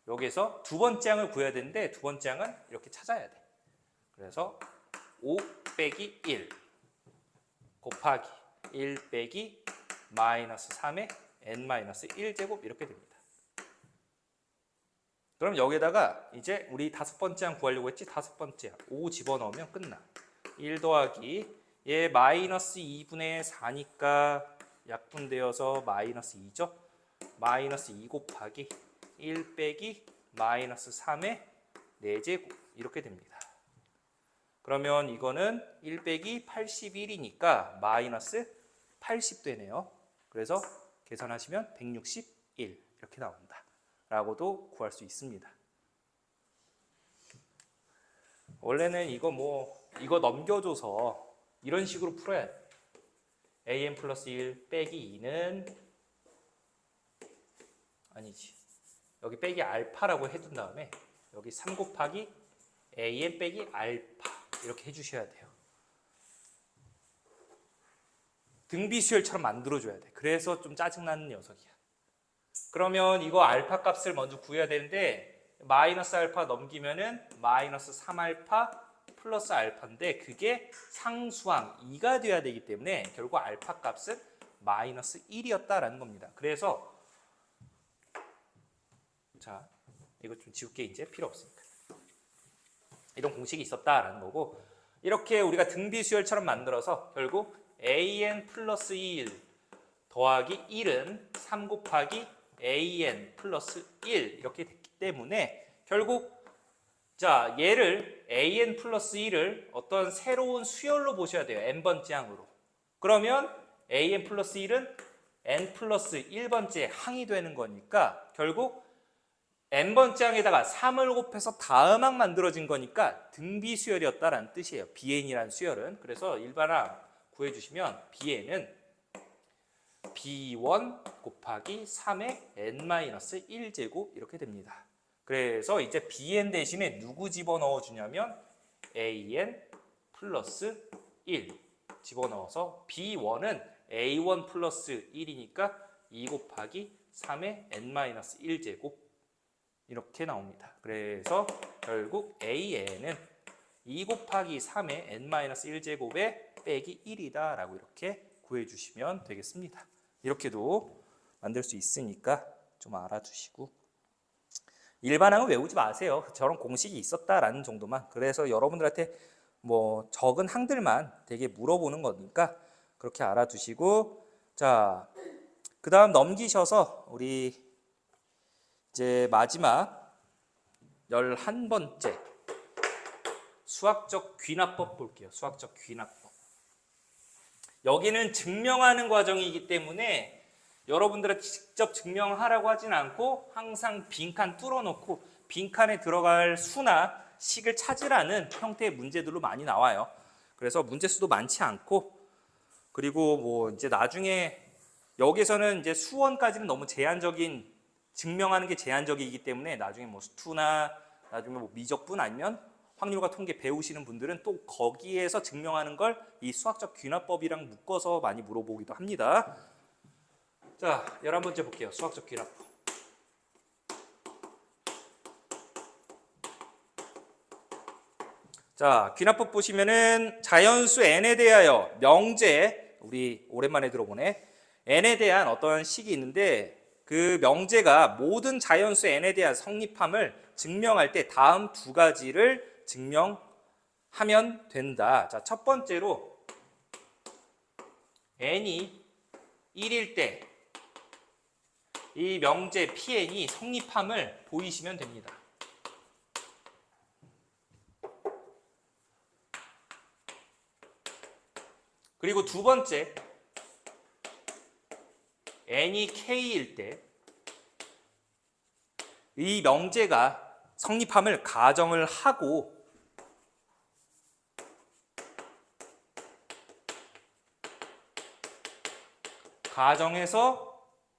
여기에서 두 번째 항을 구해야 되는데, 두 번째 항은 이렇게 찾아야 돼. 그래서 5 빼기 1 곱하기 1 빼기 마이너스 3의 n-1제곱 이렇게 됩니다. 그럼 여기다가 이제 우리 5번째 항 구하려고 했지. 5번째 항 5 집어넣으면 끝나. 1 더하기 얘 마이너스 2분의 4니까 약분되어서 마이너스 2죠. 마이너스 2 곱하기 1 빼기 마이너스 3의 4제곱 이렇게 됩니다. 그러면 이거는 1 빼기 81이니까 마이너스 80 되네요. 그래서 계산하시면 161 이렇게 나온다 라고도 구할 수 있습니다. 원래는 이거 넘겨줘서 이런 식으로 풀어야 돼. an 플러스 1 빼기 2는 아니지. 여기 빼기 알파라고 해둔 다음에 여기 3 곱하기 an 빼기 알파 이렇게 해주셔야 돼요. 등비수열처럼 만들어줘야 돼. 그래서 좀 짜증나는 녀석이야. 그러면 이거 알파 값을 먼저 구해야 되는데 마이너스 알파 넘기면은 마이너스 3알파 플러스 알파인데 그게 상수항 2가 돼야 되기 때문에 결국 알파 값은 마이너스 1이었다라는 겁니다. 그래서 자, 이거 좀 지울게. 이제 필요 없으니까. 이런 공식이 있었다라는 거고, 이렇게 우리가 등비수열처럼 만들어서 결국 an 플러스 1 더하기 1은 3 곱하기 an 플러스 1 이렇게 됐기 때문에 결국 자, 얘를 an 플러스 1을 어떤 새로운 수열로 보셔야 돼요. n번째 항으로. 그러면 an 플러스 1은 n 플러스 1번째 항이 되는 거니까 결국 n번째 항에다가 3을 곱해서 다음 항 만들어진 거니까 등비수열이었다라는 뜻이에요. bn이라는 수열은. 그래서 일반항 구해주시면 bn은 b1 곱하기 3의 n-1제곱 이렇게 됩니다. 그래서 이제 bn 대신에 누구 집어넣어 주냐면 an 플러스 1 집어넣어서 b1은 a1 플러스 1이니까 2 곱하기 3의 n-1제곱 이렇게 나옵니다. 그래서 결국 an은 2 곱하기 3의 n-1제곱에 빼기 1이다 라고 이렇게 구해주시면 되겠습니다. 이렇게도 만들 수 있으니까 좀 알아두시고, 일반항은 외우지 마세요. 저런 공식이 있었다라는 정도만. 그래서 여러분들한테 뭐 적은 항들만 되게 물어보는 거니까 그렇게 알아두시고, 자, 그 다음 넘기셔서 우리 이제 마지막 11번째 수학적 귀납법 볼게요. 수학적 귀납법. 여기는 증명하는 과정이기 때문에 여러분들은 직접 증명하라고 하진 않고 항상 빈칸 뚫어놓고 빈칸에 들어갈 수나 식을 찾으라는 형태의 문제들로 많이 나와요. 그래서 문제 수도 많지 않고, 그리고 뭐 이제 나중에 여기서는 이제 수원까지는 너무 제한적인, 증명하는 게 제한적이기 때문에 나중에 뭐 수투나 나중에 뭐 미적분 아니면 확률과 통계 배우시는 분들은 또 거기에서 증명하는 걸 이 수학적 귀납법이랑 묶어서 많이 물어보기도 합니다. 자, 11번째 볼게요. 수학적 귀납법. 자, 귀납법 보시면은 자연수 n에 대하여 명제, 우리 오랜만에 들어보네. n에 대한 어떤 식이 있는데 그 명제가 모든 자연수 n에 대한 성립함을 증명할 때 다음 두 가지를 증명하면 된다. 자, 첫 번째로 n이 1일 때 이 명제 pn이 성립함을 보이시면 됩니다. 그리고 두 번째, n이 k일 때 이 명제가 성립함을 가정을 하고 가정해서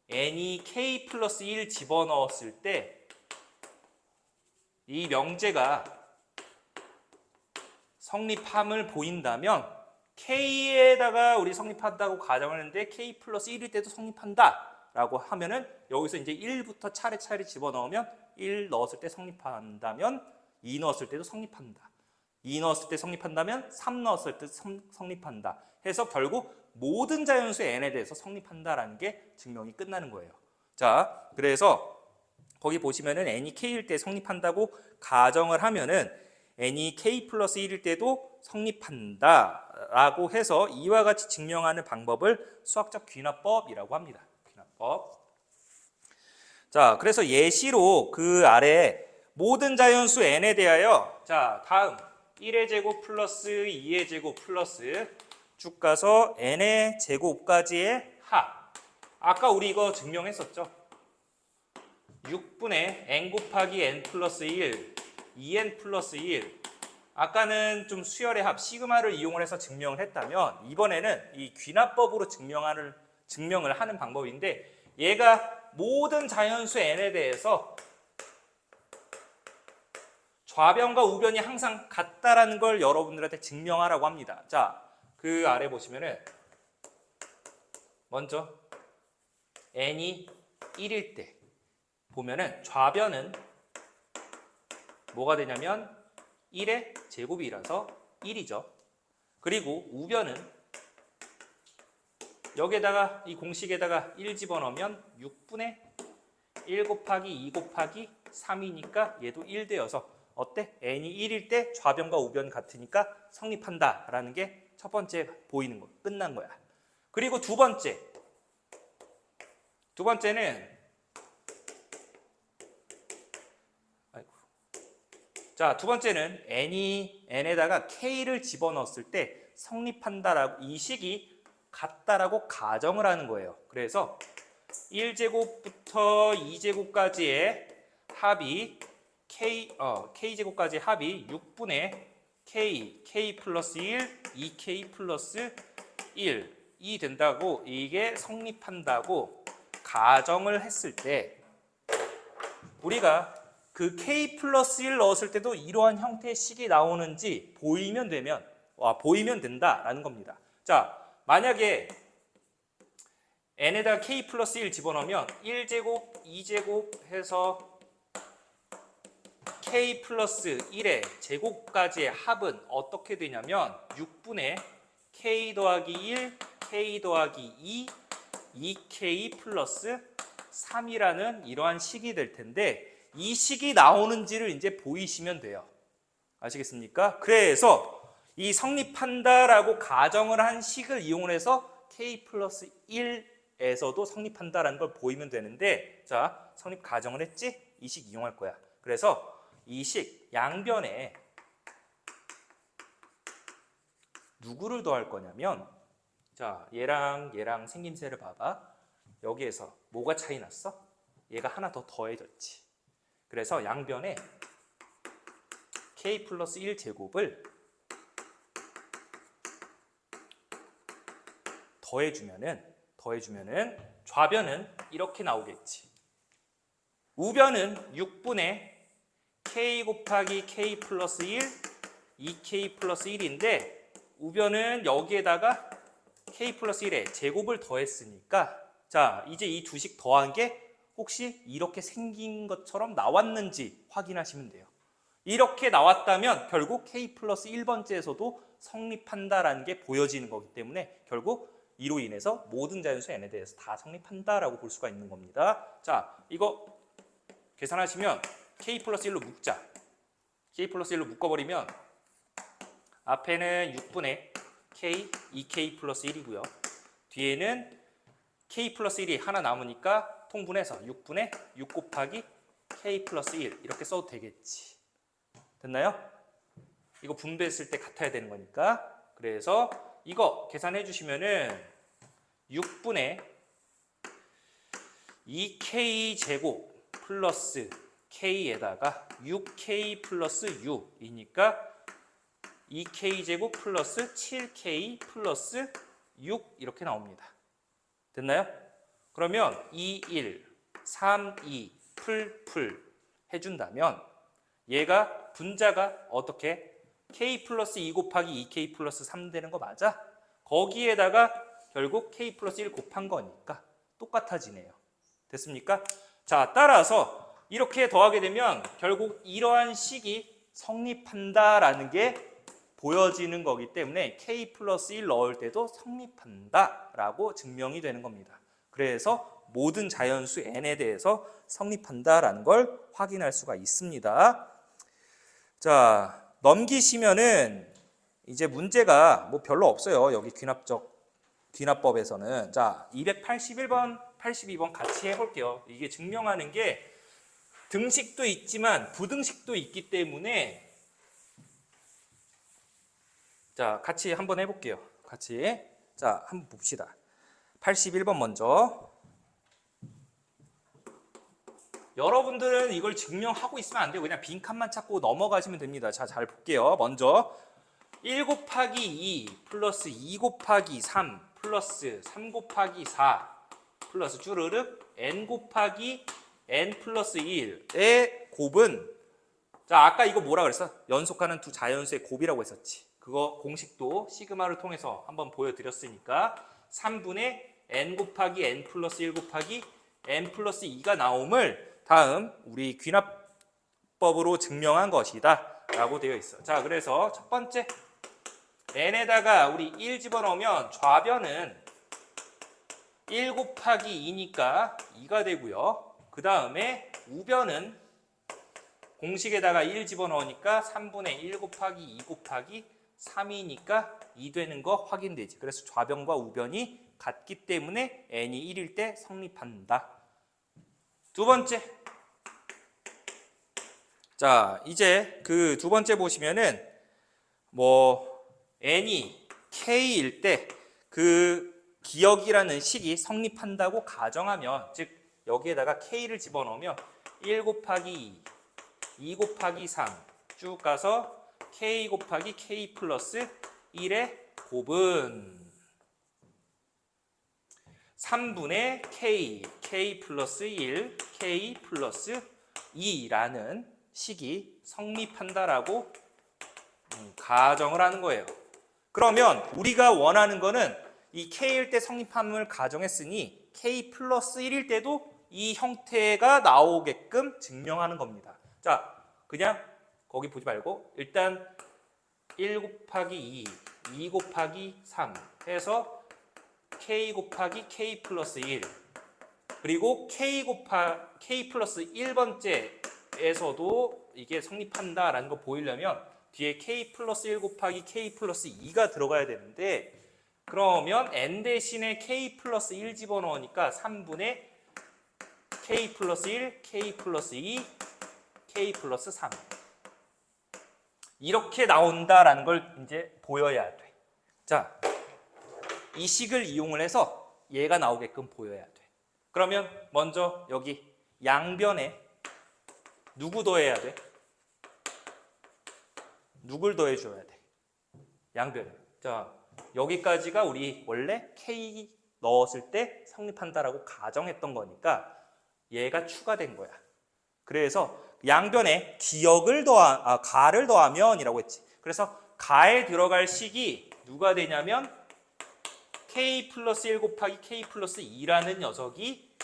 n이 k 플러스 1 집어넣었을 때 이 명제가 성립함을 보인다면 k에다가 우리 성립한다고 가정을 했는데 k 플러스 1일 때도 성립한다 라고 하면은 여기서 이제 1부터 차례차례 집어넣으면 1 넣었을 때 성립한다면 2 넣었을 때도 성립한다, 2 넣었을 때 성립한다면 3 넣었을 때 성립한다 해서 결국 모든 자연수 n에 대해서 성립한다라는 게 증명이 끝나는 거예요. 자, 그래서 거기 보시면은 n이 k일 때 성립한다고 가정을 하면은 n이 k 플러스 1일 때도 성립한다라고 해서 이와 같이 증명하는 방법을 수학적 귀납법이라고 합니다. 귀납법. 자, 그래서 예시로 그 아래 모든 자연수 n에 대하여 자, 다음 1의 제곱 플러스 2의 제곱 플러스 쭉 가서 n의 제곱까지의 합. 아까 우리 이거 증명했었죠. 6분의 n 곱하기 n 플러스 1, 2n 플러스 1. 아까는 좀 수열의 합, 시그마를 이용을 해서 증명을 했다면 이번에는 이 귀납법으로 증명을 하는 방법인데 얘가 모든 자연수 n에 대해서 좌변과 우변이 항상 같다라는 걸 여러분들한테 증명하라고 합니다. 자, 그 아래 보시면은 먼저 n이 1일 때 보면은 좌변은 뭐가 되냐면 1의 제곱이라서 1이죠. 그리고 우변은 여기에다가 이 공식에다가 1 집어넣으면 6분의 1 곱하기 2 곱하기 3이니까 얘도 1 되어서 어때? n이 1일 때 좌변과 우변 같으니까 성립한다라는 게 첫 번째 보이는 거 끝난 거야. 그리고 두 번째는 자, 두 번째는 n에다가 k를 집어넣었을 때 성립한다라고 이 식이 같다라고 가정을 하는 거예요. 그래서 1제곱부터 2제곱까지의 합이 k제곱까지의 합이 6분의 k 플러스 1, 2k 플러스 1이 된다고 이게 성립한다고 가정을 했을 때 우리가 그 k 플러스 1 넣었을 때도 이러한 형태의 식이 나오는지 보이면 된다라는 겁니다. 자, 만약에 n에다가 k 플러스 1 집어넣으면 1제곱, 2제곱 해서 k 플러스 1의 제곱까지의 합은 어떻게 되냐면 6분의 k 더하기 1, k 더하기 2, 2k 플러스 3이라는 이러한 식이 될 텐데 이 식이 나오는지를 이제 보이시면 돼요. 아시겠습니까? 그래서 이 성립한다라고 가정을 한 식을 이용해서 k 플러스 1에서도 성립한다라는 걸 보이면 되는데 자, 성립 가정을 했지? 이 식 이용할 거야. 그래서 이 식 양변에 누구를 더할 거냐면 자, 얘랑 생김새를 봐봐. 여기에서 뭐가 차이 났어? 얘가 하나 더 더해졌지. 그래서 양변에 k 플러스 1 제곱을 더해주면은 좌변은 이렇게 나오겠지. 우변은 6분의 k 곱하기 k 플러스 1, 2k 플러스 1인데 우변은 여기에다가 k 플러스 1에 제곱을 더했으니까 자, 이제 이 두 식 더한 게 혹시 이렇게 생긴 것처럼 나왔는지 확인하시면 돼요. 이렇게 나왔다면 결국 k 플러스 1번째에서도 성립한다라는 게 보여지는 거기 때문에 결국 이로 인해서 모든 자연수 n에 대해서 다 성립한다라고 볼 수가 있는 겁니다. 자, 이거 계산하시면 k 플러스 1로 묶자. k 플러스 1로 묶어버리면 앞에는 6분의 k, 2k 플러스 1이고요. 뒤에는 k 플러스 1이 하나 남으니까 통분해서 6분의 6 곱하기 k 플러스 1 이렇게 써도 되겠지. 됐나요? 이거 분배했을 때 같아야 되는 거니까. 그래서 이거 계산해 주시면은 6분의 2k 제곱 플러스 k에다가 6k 플러스 6이니까 2k 제곱 플러스 7k 플러스 6 이렇게 나옵니다. 됐나요? 그러면 2, 1, 3, 2 풀 해준다면 얘가 분자가 어떻게 k 플러스 2 곱하기 2k 플러스 3 되는 거 맞아? 거기에다가 결국 k 플러스 1 곱한 거니까 똑같아지네요. 됐습니까? 자, 따라서 이렇게 더하게 되면 결국 이러한 식이 성립한다라는 게 보여지는 거기 때문에 k 플러스 1 넣을 때도 성립한다라고 증명이 되는 겁니다. 그래서 모든 자연수 n에 대해서 성립한다라는 걸 확인할 수가 있습니다. 자, 넘기시면은 이제 문제가 뭐 별로 없어요. 여기 귀납법에서는. 자, 281번, 82번 같이 해볼게요. 이게 증명하는 게 등식도 있지만 부등식도 있기 때문에 자, 같이 한번 해볼게요. 같이. 자, 한번 봅시다. 81번 먼저. 여러분들은 이걸 증명하고 있으면 안 돼요. 그냥 빈칸만 찾고 넘어가시면 됩니다. 자, 잘 볼게요. 먼저 1 곱하기 2 플러스 2 곱하기 3 플러스 3 곱하기 4 플러스 쭈르륵 n 곱하기 n 플러스 1의 곱은 자, 아까 이거 뭐라 그랬어? 연속하는 두 자연수의 곱이라고 했었지. 그거 공식도 시그마를 통해서 한번 보여드렸으니까 3분의 n 곱하기 n 플러스 1 곱하기 n 플러스 2가 나옴을 다음 우리 귀납법으로 증명한 것이다 라고 되어 있어. 자, 그래서 첫 번째 n에다가 우리 1 집어넣으면 좌변은 1 곱하기 2니까 2가 되고요. 그 다음에 우변은 공식에다가 1 집어넣으니까 3분의 1 곱하기 2 곱하기 3이니까 2 되는 거 확인되지. 그래서 좌변과 우변이 같기 때문에 n이 1일 때 성립한다. 두 번째. 자, 이제 그 두 번째 보시면은 n이 k일 때 그 기억이라는 식이 성립한다고 가정하면, 즉 여기에다가 k를 집어넣으면 1 곱하기 2, 2 곱하기 3 쭉 가서 k 곱하기 k 플러스 1의 곱은 3분의 k 플러스 1, k 플러스 2라는 식이 성립한다라고 가정을 하는 거예요. 그러면 우리가 원하는 거는 이 k일 때 성립함을 가정했으니 k 플러스 1일 때도 이 형태가 나오게끔 증명하는 겁니다. 자, 그냥 거기 보지 말고 일단 1 곱하기 2, 2 곱하기 3 해서 k 곱하기 k 플러스 1 그리고 k 플러스 1번째에서도 이게 성립한다라는 거 보이려면 뒤에 k 플러스 1 곱하기 k 플러스 2가 들어가야 되는데, 그러면 n 대신에 k 플러스 1 집어넣으니까 3분의 k 플러스 1, k 플러스 2, k 플러스 3 이렇게 나온다라는 걸 이제 보여야 돼. 자, 이 식을 이용을 해서 얘가 나오게끔 보여야 돼. 그러면 먼저 여기 양변에 누구 더해야 돼? 누굴 더해줘야 돼? 양변에. 자, 여기까지가 우리 원래 k 넣었을 때 성립한다라고 가정했던 거니까 얘가 추가된 거야. 그래서 양변에 가를 더하면 이라고 했지. 그래서 가에 들어갈 식이 누가 되냐면 k 플러스 1 곱하기 k 플러스 2라는 녀석이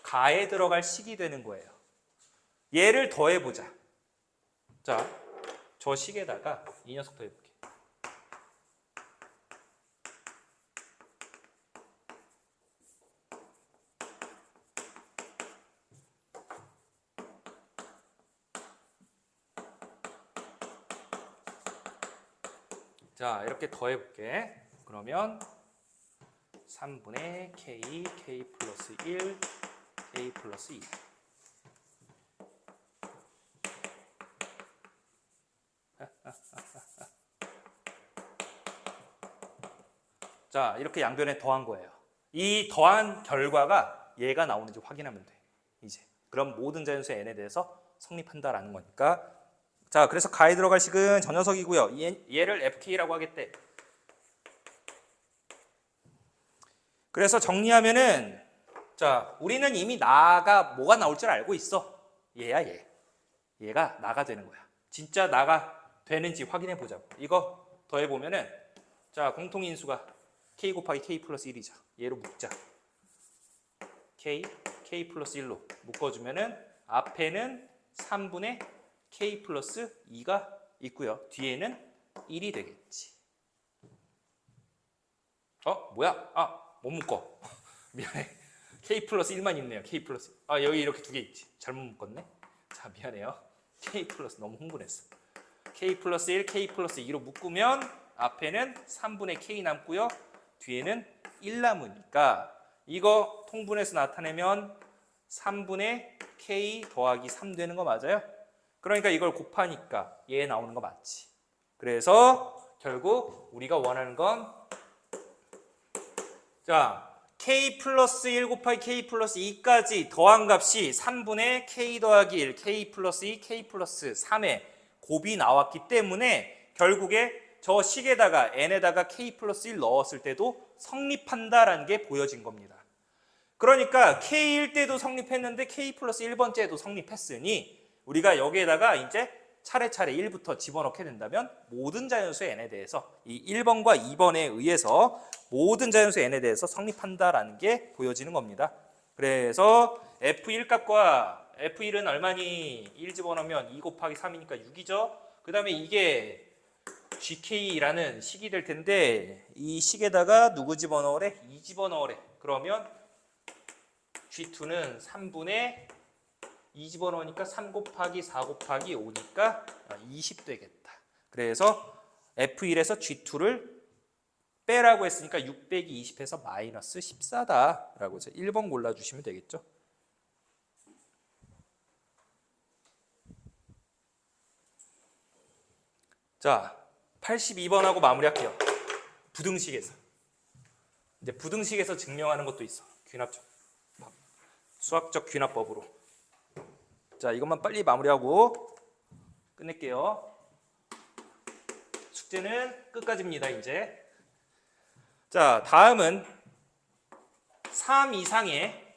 가에 들어갈 식이 되는 거예요. 얘를 더해보자. 자, 저 식에다가 이 녀석 더해볼게. 자, 이렇게 더해볼게. 그러면 3분의 k 플러스 1, k 플러스 2. 자, 이렇게 양변에 더한 거예요. 이 더한 결과가 얘가 나오는지 확인하면 돼. 이제 그럼 모든 자연수 n에 대해서 성립한다라는 거니까. 자, 그래서 가에 들어갈 식은 저 녀석이고요. 얘를 fk라고 하겠대. 그래서 정리하면은, 자, 우리는 이미 나가 뭐가 나올 줄 알고 있어. 얘야, 얘. 얘가 나가 되는 거야. 진짜 나가 되는지 확인해 보자고. 이거 더해보면은, 자, 공통인수가 k 곱하기 k 플러스 1이죠. 얘로 묶자. k 플러스 1로 묶어주면은 앞에는 3분의 k 플러스 2가 있고요. 뒤에는 1이 되겠지. 뭐야? 못 묶어. 미안해. k 플러스 1만 있네요. k 플러스. 여기 이렇게 두 개 있지. 잘못 묶었네. 자, 미안해요. k 플러스 너무 흥분했어. k 플러스 1, k 플러스 2로 묶으면 앞에는 3분의 k 남고요. 뒤에는 1 남으니까 이거 통분해서 나타내면 3분의 K 더하기 3 되는 거 맞아요? 그러니까 이걸 곱하니까 얘 나오는 거 맞지. 그래서 결국 우리가 원하는 건 자, K 플러스 1 곱하기 K 플러스 2까지 더한 값이 3분의 K 더하기 1, K 플러스 2, K 플러스 3의 곱이 나왔기 때문에 결국에 저 식에다가 n에다가 K 플러스 1 넣었을 때도 성립한다라는 게 보여진 겁니다. 그러니까 K일 때도 성립했는데 K 플러스 1번째에도 성립했으니 우리가 여기에다가 이제 차례차례 1부터 집어넣게 된다면 모든 자연수 n에 대해서 이 1번과 2번에 의해서 모든 자연수 n에 대해서 성립한다라는 게 보여지는 겁니다. 그래서 F1 값과 F1은 얼마니? 1 집어넣으면 2 곱하기 3이니까 6이죠. 그 다음에 이게 GK라는 식이 될 텐데 이 식에다가 누구 집어넣으래? 2 집어넣으래. 그러면 G2는 3분의 2 집어넣으니까 3 곱하기 4 곱하기 5니까 20 되겠다. 그래서 F1에서 G2를 빼라고 했으니까 6 빼기 20해서 마이너스 14다라고 해서 1번 골라주시면 되겠죠. 자, 82번하고 마무리할게요. 부등식에서. 이제 부등식에서 증명하는 것도 있어. 귀납적. 수학적 귀납법으로. 자, 이것만 빨리 마무리하고 끝낼게요. 숙제는 끝까지입니다, 이제. 자, 다음은 3 이상의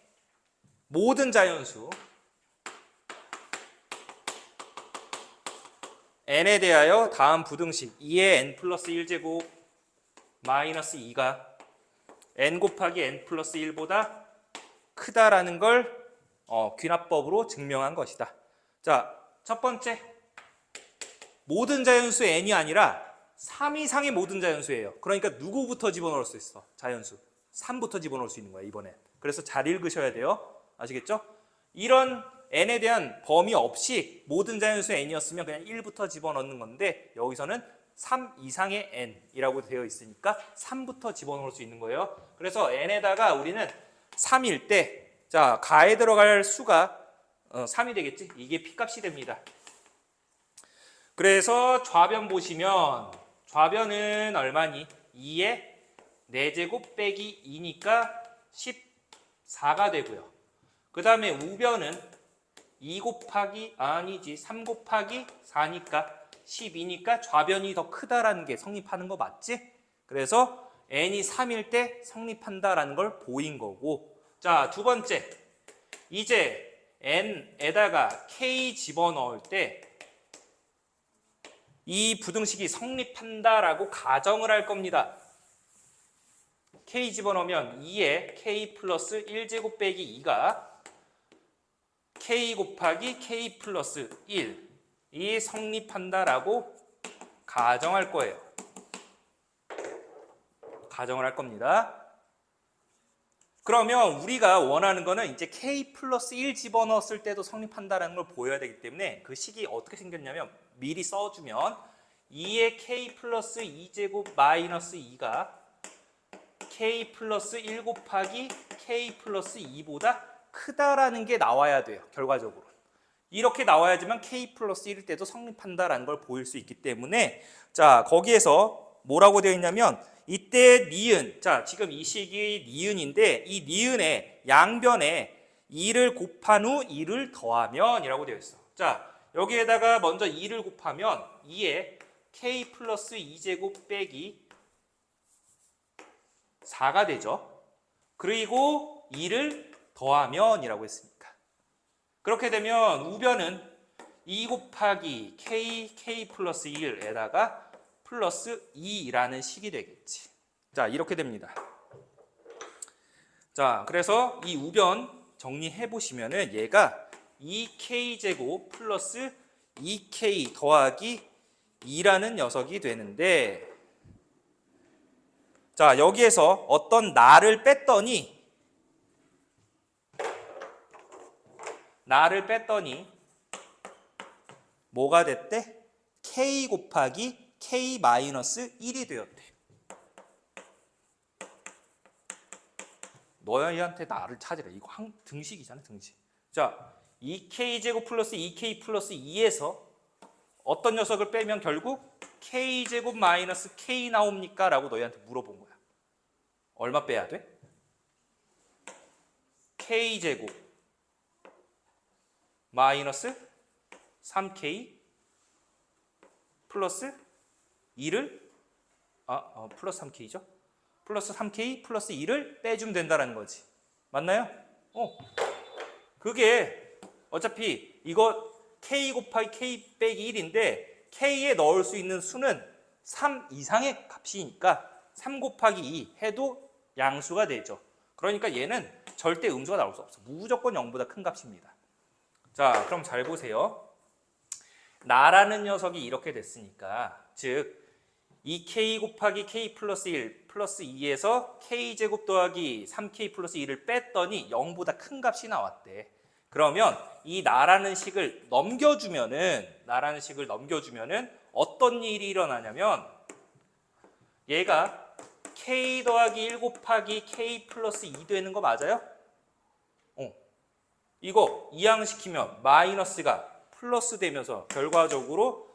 모든 자연수 n에 대하여 다음 부등식 2의 n 플러스 1제곱 마이너스 2가 n 곱하기 n 플러스 1보다 크다라는 걸 귀납법으로 증명한 것이다. 자, 첫 번째 모든 자연수 n이 아니라 3 이상의 모든 자연수예요. 그러니까 누구부터 집어넣을 수 있어? 자연수 3부터 집어넣을 수 있는 거야 이번에. 그래서 잘 읽으셔야 돼요. 아시겠죠? 이런 n에 대한 범위 없이 모든 자연수 n이었으면 그냥 1부터 집어넣는 건데 여기서는 3 이상의 n이라고 되어 있으니까 3부터 집어넣을 수 있는 거예요. 그래서 n에다가 우리는 3일 때 자, 가에 들어갈 수가 3이 되겠지? 이게 P값이 됩니다. 그래서 좌변 보시면 좌변은 얼마니? 2의 4제곱 빼기 2니까 14가 되고요. 그 다음에 우변은 2 곱하기 아니지 3 곱하기 4니까 12니까 좌변이 더 크다라는 게 성립하는 거 맞지? 그래서 n이 3일 때 성립한다라는 걸 보인 거고 자, 두 번째 이제 n에다가 k 집어넣을 때 이 부등식이 성립한다라고 가정을 할 겁니다. k 집어넣으면 2에 k 플러스 1제곱 빼기 2가 k 곱하기 k 플러스 1이 성립한다라고 가정할 거예요. 가정을 할 겁니다. 그러면 우리가 원하는 거는 이제 k 플러스 1 집어넣었을 때도 성립한다라는 걸 보여야 되기 때문에 그 식이 어떻게 생겼냐면 미리 써주면 2의 k 플러스 2제곱 마이너스 2가 k 플러스 1 곱하기 k 플러스 2보다 크다라는 게 나와야 돼요. 결과적으로. 이렇게 나와야지만 k 플러스 1일 때도 성립한다라는 걸 보일 수 있기 때문에 자, 거기에서 뭐라고 되어 있냐면 이때 니은, 자 지금 이 식이 니은인데 이 니은의 양변에 2를 곱한 후 2를 더하면 이라고 되어 있어. 자, 여기에다가 먼저 2를 곱하면 2에 k 플러스 2제곱 빼기 4가 되죠. 그리고 2를 더하면 이라고 했으니까. 그렇게 되면 우변은 2 곱하기 k 플러스 1에다가 플러스 2라는 식이 되겠지. 자, 이렇게 됩니다. 자, 그래서 이 우변 정리해 보시면은 얘가 2k제곱 플러스 2k 더하기 2라는 녀석이 되는데 자, 여기에서 어떤 나를 뺐더니 뭐가 됐대? k 곱하기 k 마이너스 1이 되었대. 너희한테 나를 찾으래. 이거 등식이잖아, 등식. 자, 2k제곱 플러스 2k 플러스 2에서 어떤 녀석을 빼면 결국 k제곱 마이너스 k 나옵니까? 라고 너희한테 물어본 거야. 얼마 빼야 돼? k제곱 마이너스 3k 플러스 2를 플러스 3k죠? 플러스 3k 플러스 2를 빼주면 된다는 거지. 맞나요? 그게 어차피 이거 k 곱하기 k 빼기 1인데 k에 넣을 수 있는 수는 3 이상의 값이니까 3 곱하기 2 해도 양수가 되죠. 그러니까 얘는 절대 음수가 나올 수 없어. 무조건 0보다 큰 값입니다. 자, 그럼 잘 보세요. 나라는 녀석이 이렇게 됐으니까 즉 2k 곱하기 k 플러스 1 플러스 2에서 k제곱 더하기 3k 플러스 2를 뺐더니 0보다 큰 값이 나왔대. 그러면 이 나라는 식을 넘겨주면은 어떤 일이 일어나냐면 얘가 k 더하기 1 곱하기 k 플러스 2 되는 거 맞아요? 이거 이항시키면 마이너스가 플러스 되면서 결과적으로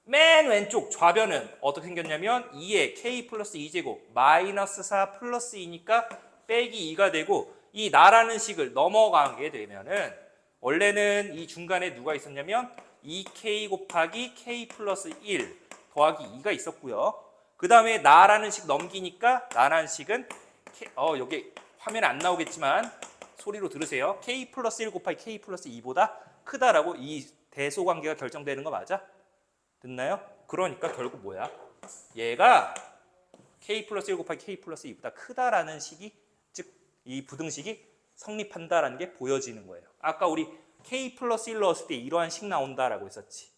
맨 왼쪽 좌변은 어떻게 생겼냐면 2에 k 플러스 2제곱 마이너스 4 플러스 2니까 빼기 2가 되고 이 나라는 식을 넘어가게 되면은 원래는 이 중간에 누가 있었냐면 2k 곱하기 k 플러스 1 더하기 2가 있었고요. 그 다음에 나라는 식 넘기니까 나라는 식은 여기 화면에 안 나오겠지만 소리로 들으세요. k 플러스 1 곱하기 k 플러스 2보다 크다라고 이 대소관계가 결정되는 거 맞아? 듣나요? 그러니까 결국 뭐야? 얘가 k 플러스 1 곱하기 k 플러스 2보다 크다라는 식이 즉 이 부등식이 성립한다라는 게 보여지는 거예요. 아까 우리 k 플러스 1 넣었을 때 이러한 식 나온다라고 했었지.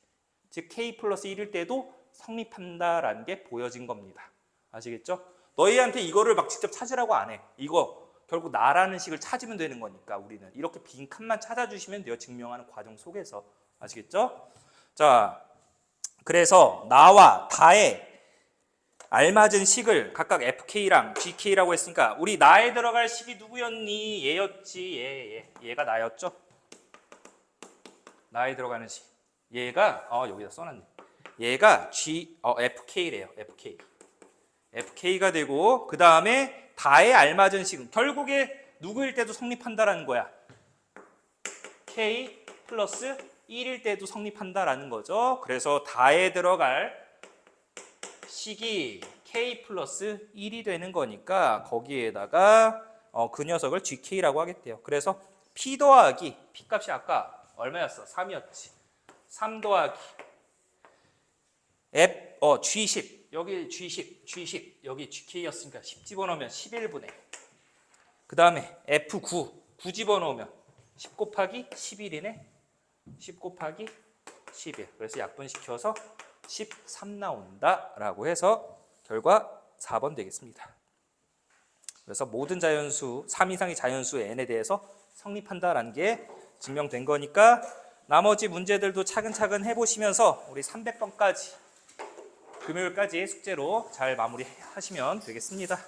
즉 k 플러스 1일 때도 성립한다라는 게 보여진 겁니다. 아시겠죠? 너희한테 이거를 막 직접 찾으라고 안 해. 이거 결국 나라는 식을 찾으면 되는 거니까 우리는 이렇게 빈칸만 찾아주시면 돼요. 증명하는 과정 속에서. 아시겠죠? 자, 그래서 나와 다의 알맞은 식을 각각 fk랑 gk라고 했으니까 우리 나에 들어갈 식이 누구였니? 얘였지. 얘가 나였죠? 나에 들어가는 식. 얘가 여기다 써놨네. 얘가 fk래요. fk가 되고 그 다음에 다에 알맞은 식은 결국에 누구일 때도 성립한다라는 거야. k 플러스 1일 때도 성립한다라는 거죠. 그래서 다에 들어갈 식이 k 플러스 1이 되는 거니까 거기에다가 그 녀석을 gk라고 하겠대요. 그래서 p 더하기 p 값이 아까 얼마였어? 3이었지. 3 더하기 g10 여기 g10 여기 gk였으니까 10 집어넣으면 11분의 그 다음에 f9 9 집어넣으면 10 곱하기 11이네. 10 곱하기 11 그래서 약분시켜서 13 나온다라고 해서 결과 4번 되겠습니다. 그래서 모든 자연수 3 이상의 자연수 n에 대해서 성립한다라는 게 증명된 거니까 나머지 문제들도 차근차근 해보시면서 우리 300번까지 금요일까지 숙제로 잘 마무리하시면 되겠습니다.